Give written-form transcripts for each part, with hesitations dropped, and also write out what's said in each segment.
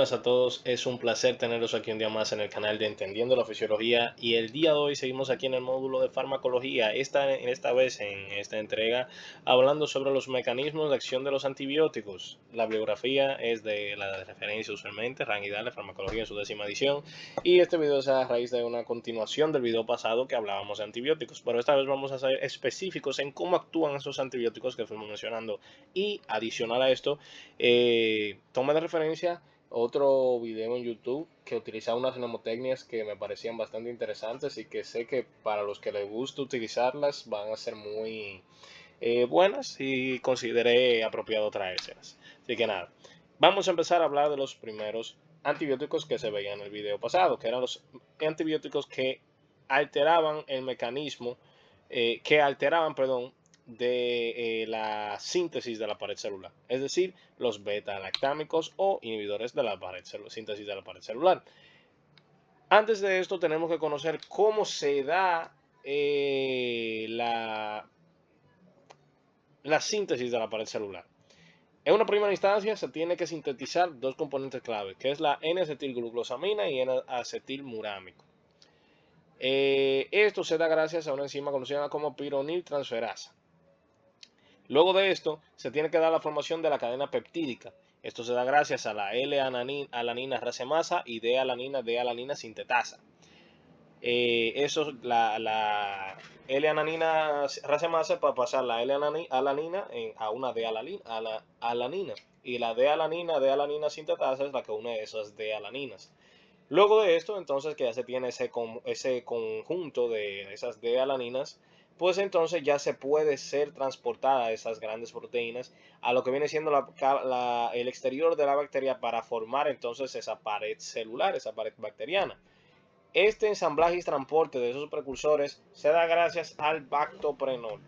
buenas a todos, es un placer tenerlos aquí un día más en el canal de Entendiendo la Fisiología y el día de hoy seguimos aquí en el módulo de farmacología, esta vez en esta entrega hablando sobre los mecanismos de acción de los antibióticos. La bibliografía es de la referencia usualmente, Ranguidal de Farmacología en su 10ª edición y este video es a raíz de una continuación del video pasado que hablábamos de antibióticos, pero esta vez vamos a ser específicos en cómo actúan esos antibióticos que fuimos mencionando y adicional a esto, toma de referencia otro video en YouTube que utilizaba unas mnemotecnias que me parecían bastante interesantes y que sé que para los que les gusta utilizarlas van a ser muy buenas y consideré apropiado traérselas. Así que nada, vamos a empezar a hablar de los primeros antibióticos que se veían en el video pasado, que eran los antibióticos que alteraban el mecanismo, de la síntesis de la pared celular, es decir, los beta-lactámicos o inhibidores de la síntesis de la pared celular. Antes de esto tenemos que conocer cómo se da la síntesis de la pared celular. En una primera instancia se tiene que sintetizar dos componentes clave, que es la N-acetilglucosamina y N-acetilmurámico. Esto se da gracias a una enzima conocida como pironiltransferasa. Luego de esto, se tiene que dar la formación de la cadena peptídica. Esto se da gracias a la L-alanina racemasa y D-alanina sintetasa. La L-alanina racemasa para pasar la L-alanina a una D-alanina. Y la D-alanina sintetasa es la que une esas D-alaninas. Luego de esto, entonces, que ya se tiene ese conjunto de esas D-alaninas, pues entonces ya se puede ser transportada esas grandes proteínas a lo que viene siendo el exterior de la bacteria para formar entonces esa pared celular, esa pared bacteriana. Este ensamblaje y transporte de esos precursores se da gracias al bactoprenol.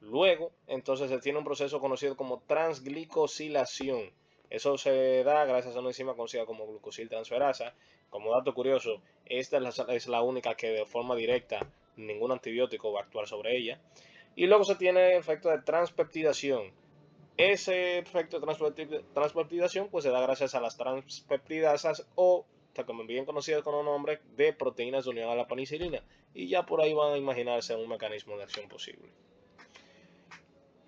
Luego, entonces se tiene un proceso conocido como transglicosilación. Eso se da gracias a una enzima conocida como glucosiltransferasa. Como dato curioso, esta es la única que de forma directa ningún antibiótico va a actuar sobre ella. Y luego se tiene el efecto de transpeptidación. Ese efecto de transpeptidación pues se da gracias a las transpeptidasas o también bien conocidas con un nombre de proteínas de unión a la penicilina. Y ya por ahí van a imaginarse un mecanismo de acción posible.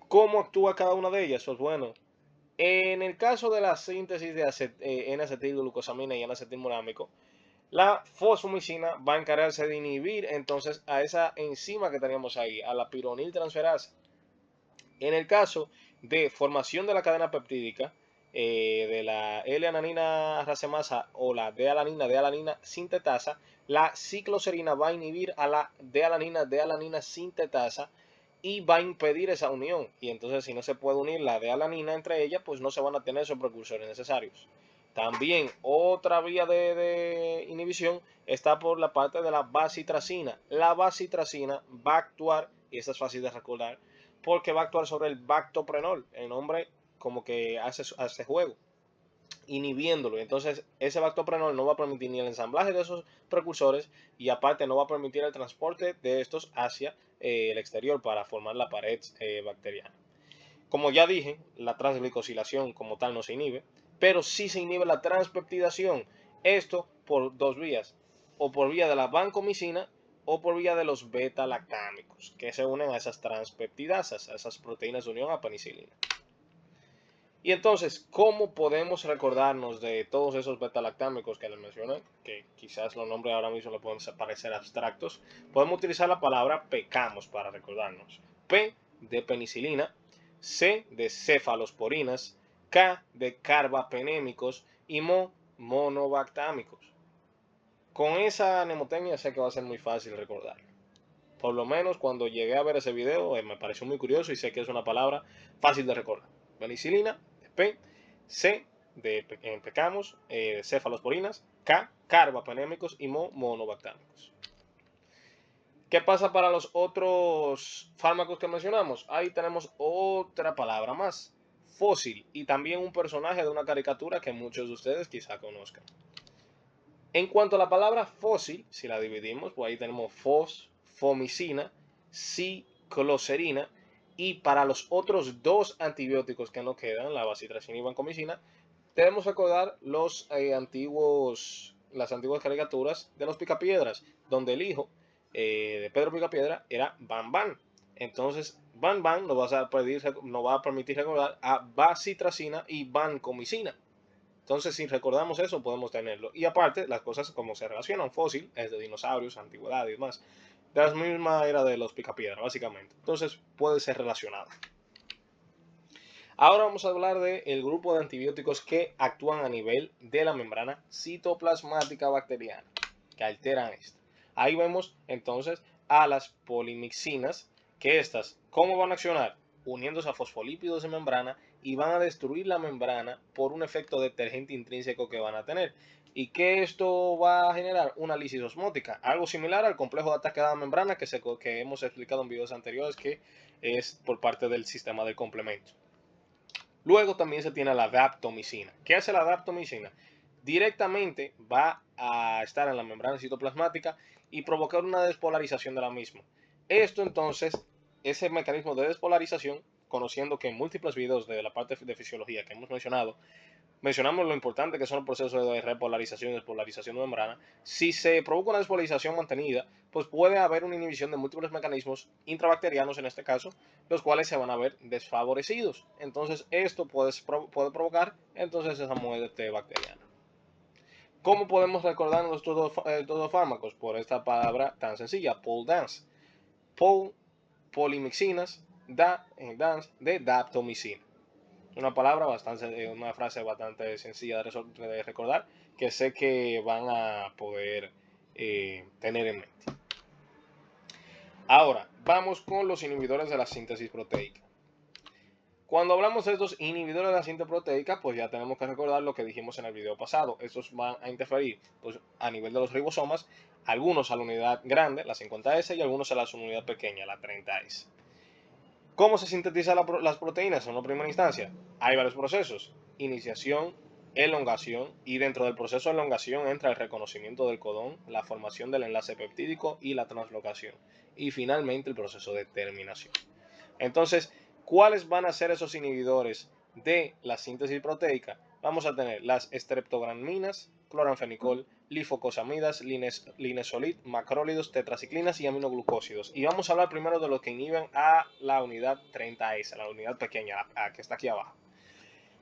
¿Cómo actúa cada una de ellas? Pues bueno, en el caso de la síntesis de N-acetilglucosamina y N-acetilmurámico, la fosfomicina va a encargarse de inhibir entonces a esa enzima que teníamos ahí, a la pironiltransferasa. En el caso de formación de la cadena peptídica, de la L-alanina racemasa o la D-alanina sintetasa, la cicloserina va a inhibir a la D-alanina sintetasa y va a impedir esa unión. Y entonces si no se puede unir la D-alanina entre ellas, pues no se van a tener esos precursores necesarios. También otra vía de inhibición está por la parte de la bacitracina. La bacitracina va a actuar, y esta es fácil de recordar, porque va a actuar sobre el bactoprenol. El nombre como que hace juego, inhibiéndolo. Entonces ese bactoprenol no va a permitir ni el ensamblaje de esos precursores y aparte no va a permitir el transporte de estos hacia el exterior para formar la pared bacteriana. Como ya dije, la transglicosilación como tal no se inhibe, pero sí se inhibe la transpeptidación. Esto por dos vías, o por vía de la vancomicina o por vía de los beta-lactámicos, que se unen a esas transpeptidasas, a esas proteínas de unión a penicilina. Y entonces, ¿cómo podemos recordarnos de todos esos beta-lactámicos que les mencioné? Que quizás los nombres ahora mismo le pueden parecer abstractos. Podemos utilizar la palabra pecamos para recordarnos. P de penicilina, C de cefalosporinas, K de carbapenémicos y monobactámicos. Con esa mnemotecnia sé que va a ser muy fácil recordar. Por lo menos cuando llegué a ver ese video me pareció muy curioso y sé que es una palabra fácil de recordar. Penicilina, P, C de pecamos, cefalosporinas, K, carbapenémicos y monobactámicos. ¿Qué pasa para los otros fármacos que mencionamos? Ahí tenemos otra palabra más, fósil, y también un personaje de una caricatura que muchos de ustedes quizá conozcan. En cuanto a la palabra fósil, si la dividimos, pues ahí tenemos fosfomicina, cicloserina, y para los otros dos antibióticos que nos quedan, la bacitracina y vancomicina, debemos recordar las antiguas caricaturas de los Picapiedras, donde el hijo de Pedro Picapiedra era Bam Bam. Entonces, Bam Bam nos va a permitir recordar a bacitracina y vancomicina. Entonces, si recordamos eso, podemos tenerlo. Y aparte, las cosas como se relacionan, fósil, es de dinosaurios, antigüedad y demás, de la misma era de los Picapiedra, básicamente. Entonces, puede ser relacionado. Ahora vamos a hablar del grupo de antibióticos que actúan a nivel de la membrana citoplasmática bacteriana, que alteran esto. Ahí vemos entonces a las polimixinas, que estas, ¿cómo van a accionar? Uniéndose a fosfolípidos de membrana y van a destruir la membrana por un efecto detergente intrínseco que van a tener. ¿Y qué esto va a generar? Una lisis osmótica, algo similar al complejo de ataque a la membrana que hemos explicado en videos anteriores, que es por parte del sistema del complemento. Luego también se tiene la daptomicina. ¿Qué hace la daptomicina? Directamente va a estar en la membrana citoplasmática y provocar una despolarización de la misma. Esto entonces, ese mecanismo de despolarización, conociendo que en múltiples videos de la parte de fisiología que hemos mencionamos lo importante que son los procesos de repolarización y despolarización de membrana. Si se provoca una despolarización mantenida, pues puede haber una inhibición de múltiples mecanismos intrabacterianos en este caso, los cuales se van a ver desfavorecidos. Entonces esto puede provocar entonces esa muerte bacteriana. ¿Cómo podemos recordar estos dos fármacos? Por esta palabra tan sencilla, pol dance. Polimixinas, dance de daptomicina. Una frase bastante sencilla de recordar, que sé que van a poder tener en mente. Ahora, vamos con los inhibidores de la síntesis proteica. Cuando hablamos de estos inhibidores de la síntesis proteica, pues ya tenemos que recordar lo que dijimos en el video pasado. Estos van a interferir pues, a nivel de los ribosomas, algunos a la unidad grande, la 50S, y algunos a la unidad pequeña, la 30S. ¿Cómo se sintetizan las proteínas en una primera instancia? Hay varios procesos: iniciación, elongación, y dentro del proceso de elongación entra el reconocimiento del codón, la formación del enlace peptídico y la translocación, y finalmente el proceso de terminación. Entonces, ¿cuáles van a ser esos inhibidores de la síntesis proteica? Vamos a tener las streptograminas, cloranfenicol, lifocosamidas, linesolid, macrólidos, tetraciclinas y aminoglucósidos. Y vamos a hablar primero de los que inhiben a la unidad 30S, la unidad pequeña, que está aquí abajo.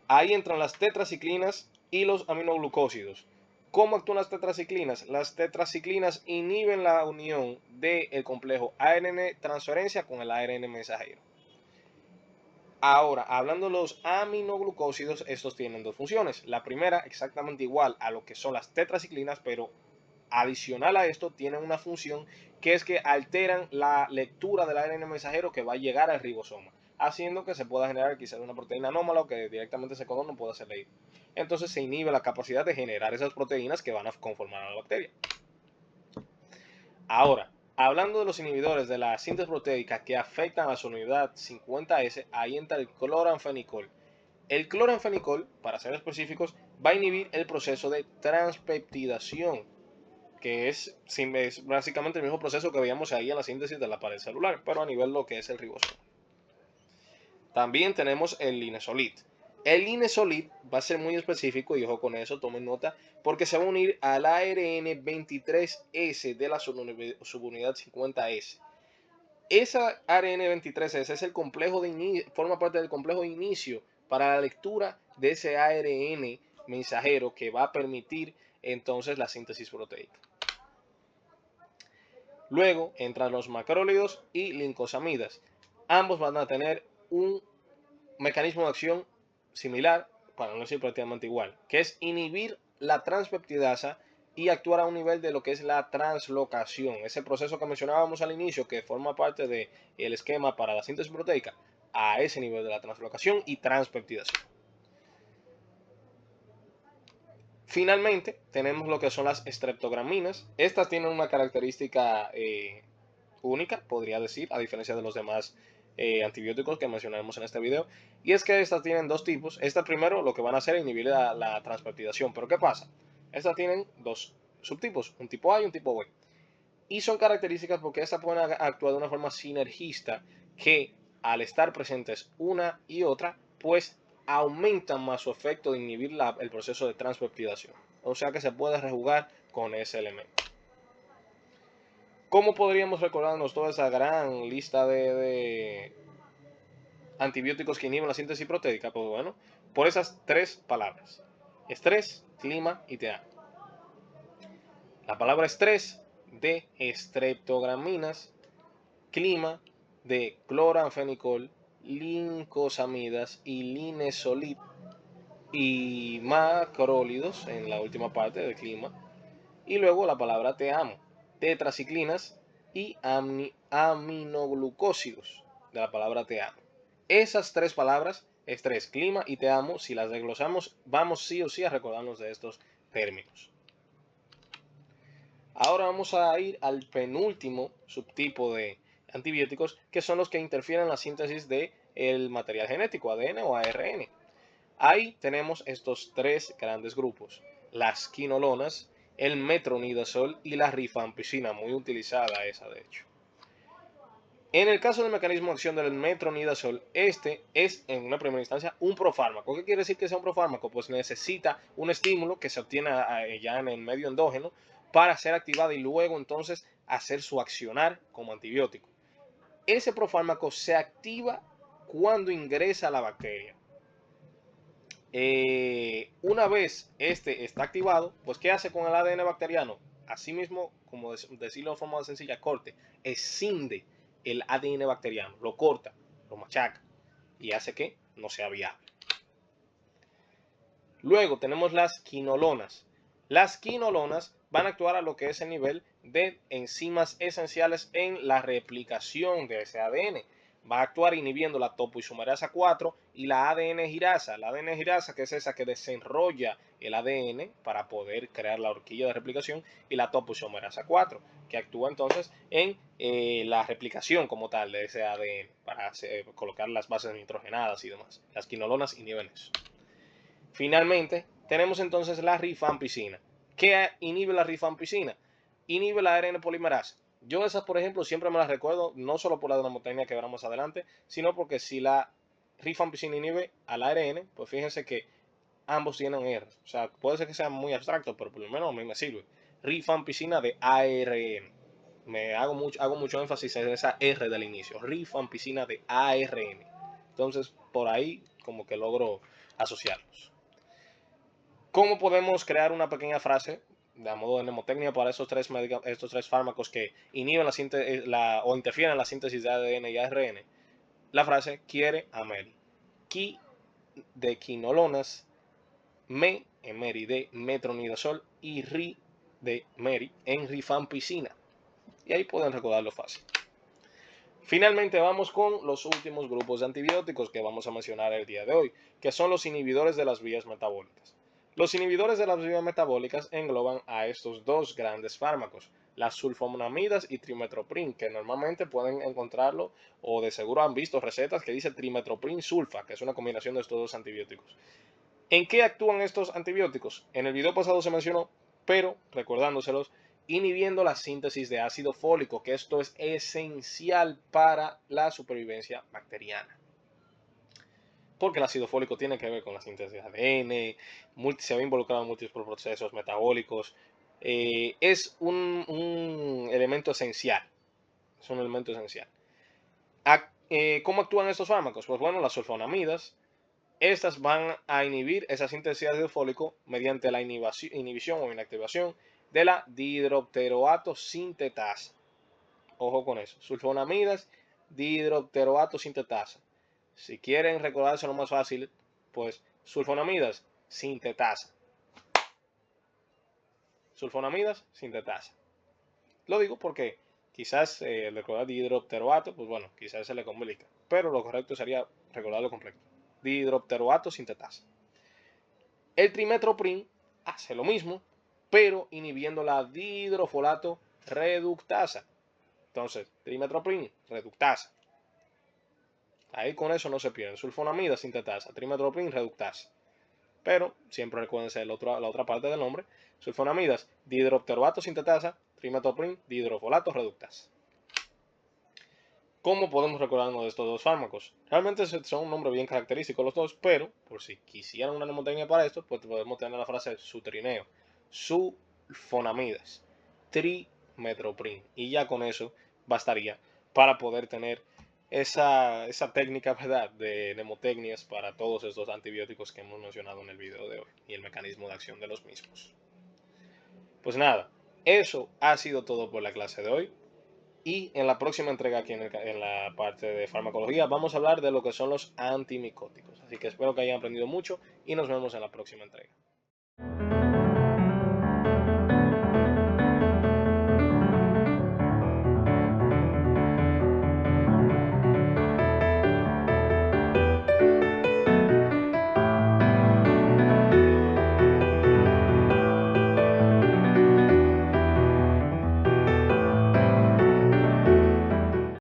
Ahí entran las tetraciclinas y los aminoglucósidos. ¿Cómo actúan las tetraciclinas? Las tetraciclinas inhiben la unión del complejo ARN transferencia con el ARN mensajero. Ahora, hablando de los aminoglucósidos, estos tienen dos funciones. La primera, exactamente igual a lo que son las tetraciclinas, pero adicional a esto, tienen una función que es que alteran la lectura del ARN mensajero que va a llegar al ribosoma, haciendo que se pueda generar quizás una proteína anómala o que directamente ese codón no pueda ser leído. Entonces se inhibe la capacidad de generar esas proteínas que van a conformar a la bacteria. Ahora, hablando de los inhibidores de la síntesis proteica que afectan a su unidad 50S, ahí entra el cloranfenicol. El cloranfenicol, para ser específicos, va a inhibir el proceso de transpeptidación, que es básicamente el mismo proceso que veíamos ahí en la síntesis de la pared celular, pero a nivel lo que es el ribosoma. También tenemos el linesolid. El linesolid va a ser muy específico, y ojo con eso, tomen nota, porque se va a unir al ARN 23S de la subunidad 50S. Esa ARN 23S es el complejo forma parte del complejo de inicio para la lectura de ese ARN mensajero que va a permitir entonces la síntesis proteica. Luego entran los macrólidos y lincosamidas. Ambos van a tener un mecanismo de acción similar, para no decir prácticamente igual, que es inhibir la transpeptidasa y actuar a un nivel de lo que es la translocación, ese proceso que mencionábamos al inicio que forma parte del esquema para la síntesis proteica, a ese nivel de la translocación y transpeptidación. Finalmente tenemos lo que son las streptograminas. Estas tienen una característica única, podría decir, a diferencia de los demás antibióticos que mencionaremos en este video, y es que estas tienen dos tipos. Estas primero lo que van a hacer es inhibir la transpeptidación, pero ¿qué pasa? Estas tienen dos subtipos, un tipo A y un tipo B, y son características porque estas pueden actuar de una forma sinergista, que al estar presentes una y otra, pues aumentan más su efecto de inhibir el proceso de transpeptidación. O sea que se puede rejugar con ese elemento. ¿Cómo podríamos recordarnos toda esa gran lista de antibióticos que inhiben la síntesis proteínica? Pues bueno, por esas tres palabras: estrés, clima y TEA. La palabra estrés de estreptograminas, clima de cloranfenicol, lincosamidas y linesolid y macrólidos en la última parte del clima. Y luego la palabra TEAMO, tetraciclinas y aminoglucósidos de la palabra TEAMO. Esas tres palabras, estrés, clima y TEAMO, si las desglosamos, vamos sí o sí a recordarnos de estos términos. Ahora vamos a ir al penúltimo subtipo de antibióticos, que son los que interfieren en la síntesis del material genético, ADN o ARN. Ahí tenemos estos tres grandes grupos: las quinolonas, el metronidazol y la rifampicina, muy utilizada esa de hecho. En el caso del mecanismo de acción del metronidazol, este es en una primera instancia un profármaco. ¿Qué quiere decir que sea un profármaco? Pues necesita un estímulo que se obtiene ya en el medio endógeno para ser activado y luego entonces hacer su accionar como antibiótico. Ese profármaco se activa cuando ingresa la bacteria. Una vez este está activado, pues ¿qué hace con el ADN bacteriano? Asimismo, como decirlo de forma sencilla, corte, escinde el ADN bacteriano, lo corta, lo machaca y hace que no sea viable. Luego tenemos las quinolonas. Las quinolonas van a actuar a lo que es el nivel de enzimas esenciales en la replicación de ese ADN. Va a actuar inhibiendo la topoisomerasa 4 y la ADN girasa. La ADN girasa, que es esa que desenrolla el ADN para poder crear la horquilla de replicación, y la topoisomerasa 4, que actúa entonces en la replicación como tal de ese ADN para colocar las bases nitrogenadas y demás. Las quinolonas inhiben eso. Finalmente, tenemos entonces la rifampicina. ¿Qué inhibe la rifampicina? Inhibe la ARN polimerasa. Yo esas, por ejemplo, siempre me las recuerdo, no solo por la dromotécnica que veremos adelante, sino porque si la rifampicina inhibe al ARN, pues fíjense que ambos tienen R. O sea, puede ser que sea muy abstracto, pero por lo menos a mí me sirve. Rifampicina de ARN. Hago mucho énfasis en esa R del inicio. Rifampicina de ARN. Entonces, por ahí como que logro asociarlos. ¿Cómo podemos crear una pequeña frase de modo de mnemotecnia para estos tres fármacos que inhiben o interfieren en la síntesis de ADN y ARN? La frase: quiere a Mary. Qui de quinolonas, me en Mary de metronidazol y ri de Mary en rifampicina. Y ahí pueden recordarlo fácil. Finalmente vamos con los últimos grupos de antibióticos que vamos a mencionar el día de hoy, que son los inhibidores de las vías metabólicas. Los inhibidores de las vías metabólicas engloban a estos dos grandes fármacos, las sulfonamidas y trimetoprim, que normalmente pueden encontrarlo o de seguro han visto recetas que dice trimetoprim sulfa, que es una combinación de estos dos antibióticos. ¿En qué actúan estos antibióticos? En el video pasado se mencionó, pero recordándoselos, inhibiendo la síntesis de ácido fólico, que esto es esencial para la supervivencia bacteriana. Porque el ácido fólico tiene que ver con la síntesis de ADN, se ve involucrado en múltiples procesos metabólicos, es un elemento esencial. Es un elemento esencial. ¿Cómo actúan estos fármacos? Pues bueno, las sulfonamidas, estas van a inhibir esa síntesis de ácido fólico mediante la inhibición o inactivación de la dihidropteroato sintetasa. Ojo con eso, sulfonamidas, dihidropteroato sintetasa. Si quieren recordarse lo más fácil, pues sulfonamidas, sintetasa. Sulfonamidas, sintetasa. Lo digo porque quizás recordar dihidropteroato, pues bueno, quizás se le complica. Pero lo correcto sería recordarlo completo. Dihidropteroato sintetasa. El trimetoprim hace lo mismo, pero inhibiendo la dihidrofolato reductasa. Entonces, trimetoprim, reductasa. Ahí con eso no se pierden. Sulfonamida sintetasa, trimetoprim, reductasa. Pero siempre recuérdense la otra parte del nombre. Sulfonamidas, dihidropteroato sintetasa, trimetoprim, dihidrofolato reductasa. ¿Cómo podemos recordarnos de estos dos fármacos? Realmente son un nombre bien característico los dos, pero por si quisieran una mnemotecnia para esto, pues podemos tener la frase sutrineo, sulfonamidas, trimetoprim. Y ya con eso bastaría para poder tener esa técnica, ¿verdad?, de mnemotecnias para todos estos antibióticos que hemos mencionado en el video de hoy y el mecanismo de acción de los mismos. Pues nada, eso ha sido todo por la clase de hoy. Y en la próxima entrega aquí en la parte de farmacología vamos a hablar de lo que son los antimicóticos. Así que espero que hayan aprendido mucho y nos vemos en la próxima entrega.